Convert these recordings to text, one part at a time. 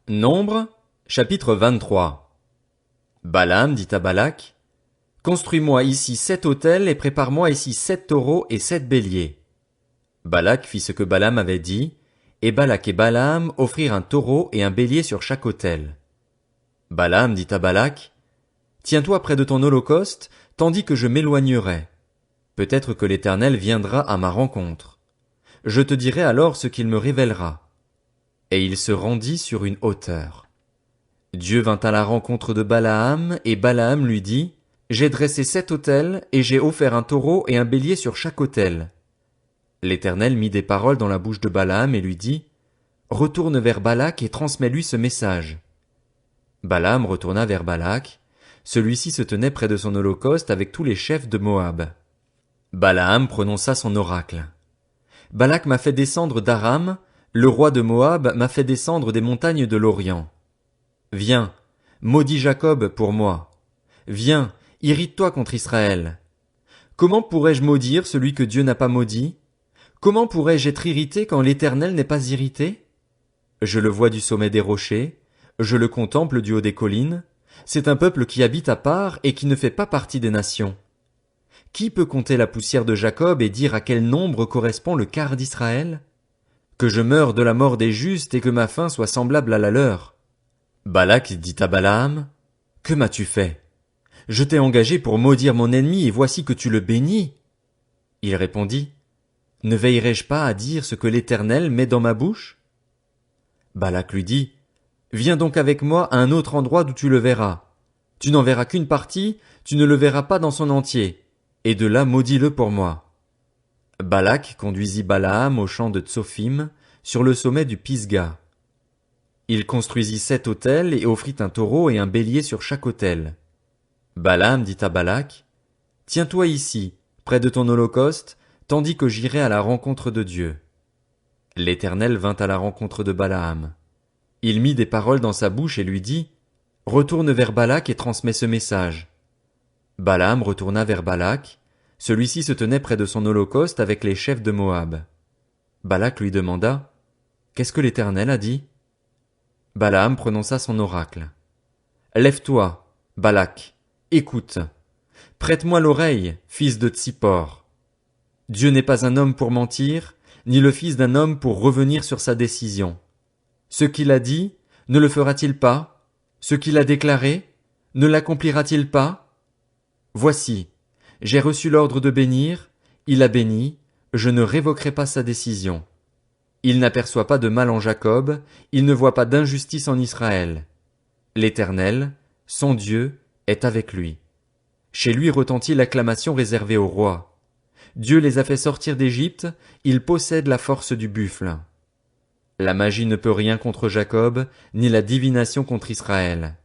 Nombre, chapitre 23. Balaam dit à Balak, construis-moi ici 7 autels et prépare-moi ici 7 taureaux et 7 béliers. Balak fit ce que Balaam avait dit, et Balak et Balaam offrirent un taureau et un bélier sur chaque autel. Balaam dit à Balak, tiens-toi près de ton holocauste, tandis que je m'éloignerai. Peut-être que l'Éternel viendra à ma rencontre. Je te dirai alors ce qu'il me révélera. Et il se rendit sur une hauteur. Dieu vint à la rencontre de Balaam, et Balaam lui dit, j'ai dressé 7 autels, et j'ai offert un taureau et un bélier sur chaque autel. L'Éternel mit des paroles dans la bouche de Balaam et lui dit, retourne vers Balak et transmets-lui ce message. Balaam retourna vers Balak, celui-ci se tenait près de son holocauste avec tous les chefs de Moab. Balaam prononça son oracle. Balak m'a fait descendre d'Aram, le roi de Moab m'a fait descendre des montagnes de l'Orient. Viens, maudis Jacob pour moi. Viens, irrite-toi contre Israël. Comment pourrais-je maudire celui que Dieu n'a pas maudit? Comment pourrais-je être irrité quand l'Éternel n'est pas irrité? Je le vois du sommet des rochers, je le contemple du haut des collines. C'est un peuple qui habite à part et qui ne fait pas partie des nations. Qui peut compter la poussière de Jacob et dire à quel nombre correspond le quart d'Israël? Que je meure de la mort des justes et que ma fin soit semblable à la leur. Balak dit à Balaam, que m'as-tu fait? Je t'ai engagé pour maudire mon ennemi et voici que tu le bénis. Il répondit, ne veillerai-je pas à dire ce que l'Éternel met dans ma bouche? Balak lui dit, viens donc avec moi à un autre endroit d'où tu le verras. Tu n'en verras qu'une partie, tu ne le verras pas dans son entier, et de là maudis-le pour moi. Balak conduisit Balaam au champ de Tsophim, sur le sommet du Pisga. Il construisit 7 autels et offrit un taureau et un bélier sur chaque autel. Balaam dit à Balak, tiens-toi ici, près de ton holocauste, tandis que j'irai à la rencontre de Dieu. L'Éternel vint à la rencontre de Balaam. Il mit des paroles dans sa bouche et lui dit, retourne vers Balak et transmets ce message. Balaam retourna vers Balak, celui-ci se tenait près de son holocauste avec les chefs de Moab. Balak lui demanda, qu'est-ce que l'Éternel a dit? Balaam prononça son oracle. Lève-toi, Balak, écoute. Prête-moi l'oreille, fils de Tsippor. Dieu n'est pas un homme pour mentir, ni le fils d'un homme pour revenir sur sa décision. Ce qu'il a dit, ne le fera-t-il pas? Ce qu'il a déclaré, ne l'accomplira-t-il pas? Voici, j'ai reçu l'ordre de bénir, il a béni, je ne révoquerai pas sa décision. Il n'aperçoit pas de mal en Jacob, il ne voit pas d'injustice en Israël. L'Éternel, son Dieu, est avec lui. Chez lui retentit l'acclamation réservée au roi. Dieu les a fait sortir d'Égypte, il possède la force du buffle. La magie ne peut rien contre Jacob, ni la divination contre Israël.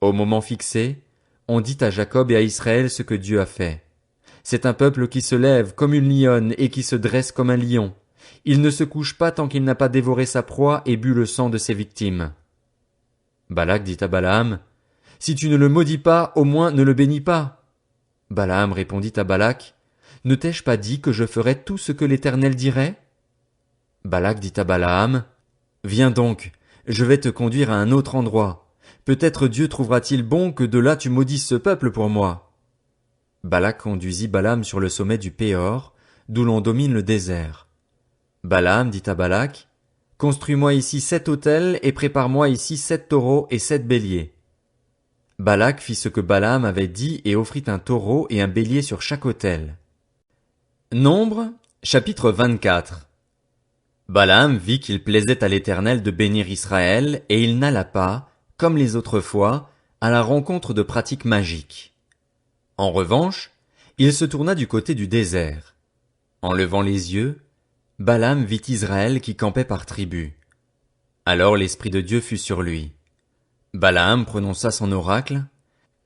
Au moment fixé, on dit à Jacob et à Israël ce que Dieu a fait. C'est un peuple qui se lève comme une lionne et qui se dresse comme un lion. Il ne se couche pas tant qu'il n'a pas dévoré sa proie et bu le sang de ses victimes. Balak dit à Balaam, si tu ne le maudis pas, au moins ne le bénis pas. Balaam répondit à Balak, ne t'ai-je pas dit que je ferais tout ce que l'Éternel dirait? Balak dit à Balaam, viens donc, je vais te conduire à un autre endroit. Peut-être Dieu trouvera-t-il bon que de là tu maudisses ce peuple pour moi. Balak conduisit Balaam sur le sommet du Péor, d'où l'on domine le désert. Balaam dit à Balak, construis-moi ici 7 autels et prépare-moi ici 7 taureaux et 7 béliers. Balak fit ce que Balaam avait dit et offrit un taureau et un bélier sur chaque autel. Nombre, chapitre 24. Balaam vit qu'il plaisait à l'Éternel de bénir Israël, et il n'alla pas, comme les autres fois, à la rencontre de pratiques magiques. En revanche, il se tourna du côté du désert. En levant les yeux, Balaam vit Israël qui campait par tribu. Alors l'Esprit de Dieu fut sur lui. Balaam prononça son oracle,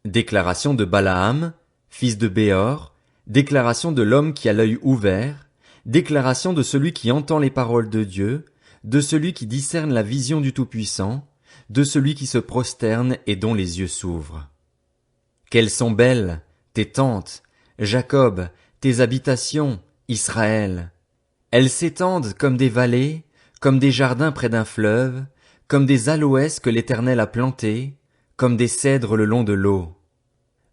déclaration de Balaam, fils de Béor, déclaration de l'homme qui a l'œil ouvert, déclaration de celui qui entend les paroles de Dieu, de celui qui discerne la vision du Tout-Puissant, de celui qui se prosterne et dont les yeux s'ouvrent. Quelles sont belles, tes tentes, Jacob, tes habitations, Israël! Elles s'étendent comme des vallées, comme des jardins près d'un fleuve, comme des aloès que l'Éternel a plantés, comme des cèdres le long de l'eau.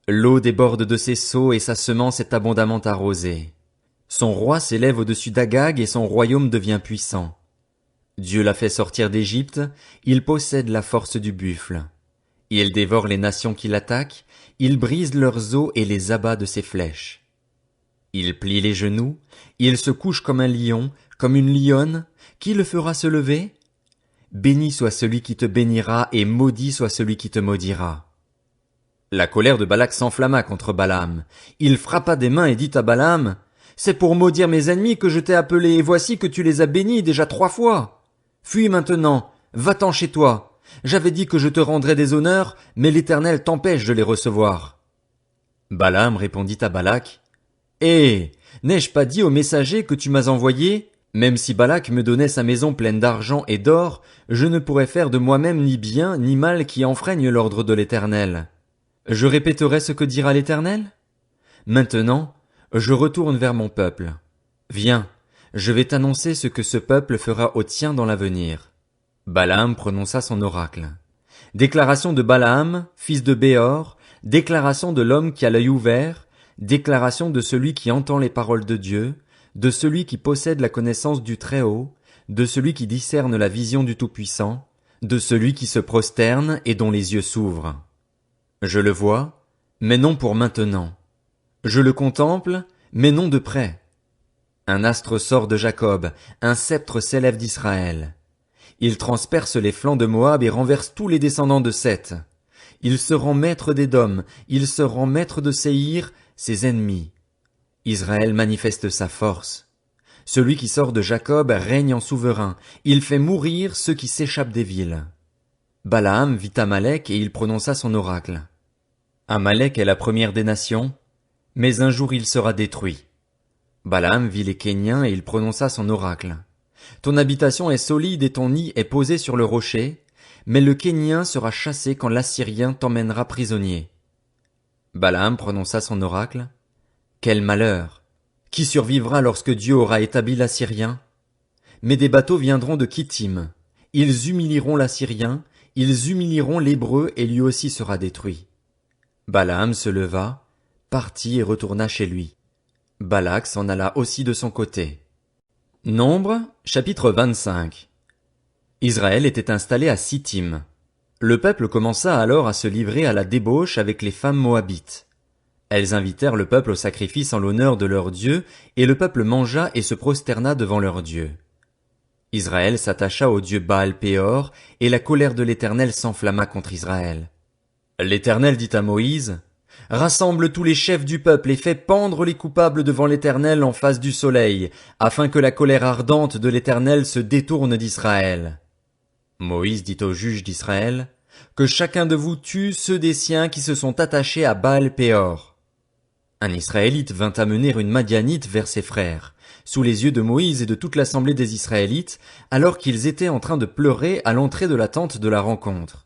L'eau déborde de ses seaux et sa semence est abondamment arrosée. Son roi s'élève au-dessus d'Agag et son royaume devient puissant. Dieu l'a fait sortir d'Égypte, il possède la force du buffle. Il dévore les nations qui l'attaquent, il brise leurs os et les abat de ses flèches. Il plie les genoux, il se couche comme un lion, comme une lionne, qui le fera se lever? Béni soit celui qui te bénira et maudit soit celui qui te maudira. La colère de Balak s'enflamma contre Balaam. Il frappa des mains et dit à Balaam, « C'est pour maudire mes ennemis que je t'ai appelé, et voici que tu les as bénis déjà 3 fois. Fuis maintenant, va-t'en chez toi. J'avais dit que je te rendrais des honneurs, mais l'Éternel t'empêche de les recevoir. » Balaam répondit à Balak, « n'ai-je pas dit au messager que tu m'as envoyé? Même si Balak me donnait sa maison pleine d'argent et d'or, je ne pourrais faire de moi-même ni bien ni mal qui enfreigne l'ordre de l'Éternel. Je répéterai ce que dira l'Éternel? Maintenant, je retourne vers mon peuple. Viens, je vais t'annoncer ce que ce peuple fera au tien dans l'avenir. » Balaam prononça son oracle. Déclaration de Balaam, fils de Béor, déclaration de l'homme qui a l'œil ouvert, déclaration de celui qui entend les paroles de Dieu, de celui qui possède la connaissance du Très-Haut, de celui qui discerne la vision du Tout-Puissant, de celui qui se prosterne et dont les yeux s'ouvrent. Je le vois, mais non pour maintenant. Je le contemple, mais non de près. Un astre sort de Jacob, un sceptre s'élève d'Israël. Il transperce les flancs de Moab et renverse tous les descendants de Seth. Il se rend maître d'Édom, il se rend maître de Séhir, ses ennemis. Israël manifeste sa force. Celui qui sort de Jacob règne en souverain, il fait mourir ceux qui s'échappent des villes. Balaam vit Amalek et il prononça son oracle. Amalek est la première des nations, mais un jour il sera détruit. Balaam vit les Kéniens et il prononça son oracle. Ton habitation est solide et ton nid est posé sur le rocher, mais le Kénien sera chassé quand l'Assyrien t'emmènera prisonnier. Balaam prononça son oracle. Quel malheur! Qui survivra lorsque Dieu aura établi l'Assyrien? Mais des bateaux viendront de Kittim. Ils humilieront l'Assyrien, ils humilieront l'Hébreu et lui aussi sera détruit. Balaam se leva, partit et retourna chez lui. Balak s'en alla aussi de son côté. Nombre, chapitre 25. Israël était installé à Sittim. Le peuple commença alors à se livrer à la débauche avec les femmes moabites. Elles invitèrent le peuple au sacrifice en l'honneur de leur Dieu, et le peuple mangea et se prosterna devant leur Dieu. Israël s'attacha au Dieu Baal-Péor, et la colère de l'Éternel s'enflamma contre Israël. L'Éternel dit à Moïse, « Rassemble tous les chefs du peuple et fais pendre les coupables devant l'Éternel en face du soleil, afin que la colère ardente de l'Éternel se détourne d'Israël. » Moïse dit aux juges d'Israël, « Que chacun de vous tue ceux des siens qui se sont attachés à Baal-Péor. » Un Israélite vint amener une Madianite vers ses frères, sous les yeux de Moïse et de toute l'assemblée des Israélites, alors qu'ils étaient en train de pleurer à l'entrée de la tente de la rencontre.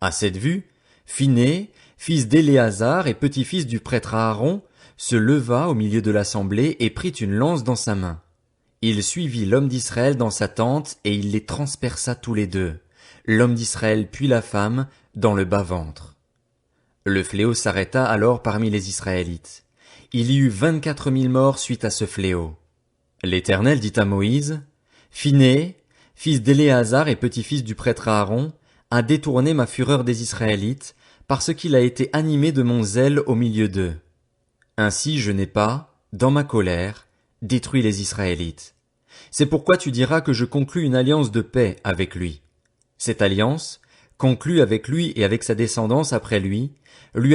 À cette vue, Phiné, fils d'Éléazar et petit-fils du prêtre Aaron, se leva au milieu de l'assemblée et prit une lance dans sa main. Il suivit l'homme d'Israël dans sa tente et il les transperça tous les deux, l'homme d'Israël puis la femme, dans le bas-ventre. Le fléau s'arrêta alors parmi les Israélites. Il y eut 24 000 morts suite à ce fléau. L'Éternel dit à Moïse, « Phiné, fils d'Éléazar et petit-fils du prêtre Aaron, a détourné ma fureur des Israélites, parce qu'il a été animé de mon zèle au milieu d'eux. Ainsi je n'ai pas, dans ma colère, détruit les Israélites. C'est pourquoi tu diras que je conclus une alliance de paix avec lui. Cette alliance, conclue avec lui et avec sa descendance après lui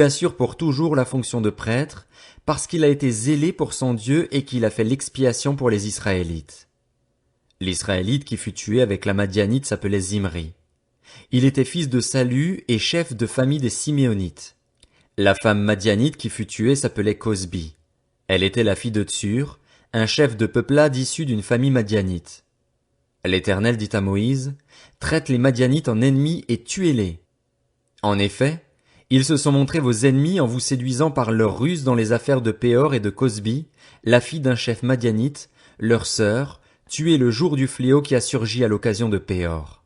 assure pour toujours la fonction de prêtre, parce qu'il a été zélé pour son Dieu et qu'il a fait l'expiation pour les Israélites. » L'Israélite qui fut tué avec la Madianite s'appelait Zimri. Il était fils de Salu et chef de famille des Siméonites. La femme Madianite qui fut tuée s'appelait Cosbi. Elle était la fille de Tsur, un chef de peuplade issu d'une famille madianite. L'Éternel dit à Moïse, « Traite les Madianites en ennemis et tuez-les. » En effet, ils se sont montrés vos ennemis en vous séduisant par leurs ruses dans les affaires de Péor et de Cosbi, la fille d'un chef madianite, leur sœur, tuée le jour du fléau qui a surgi à l'occasion de Péor.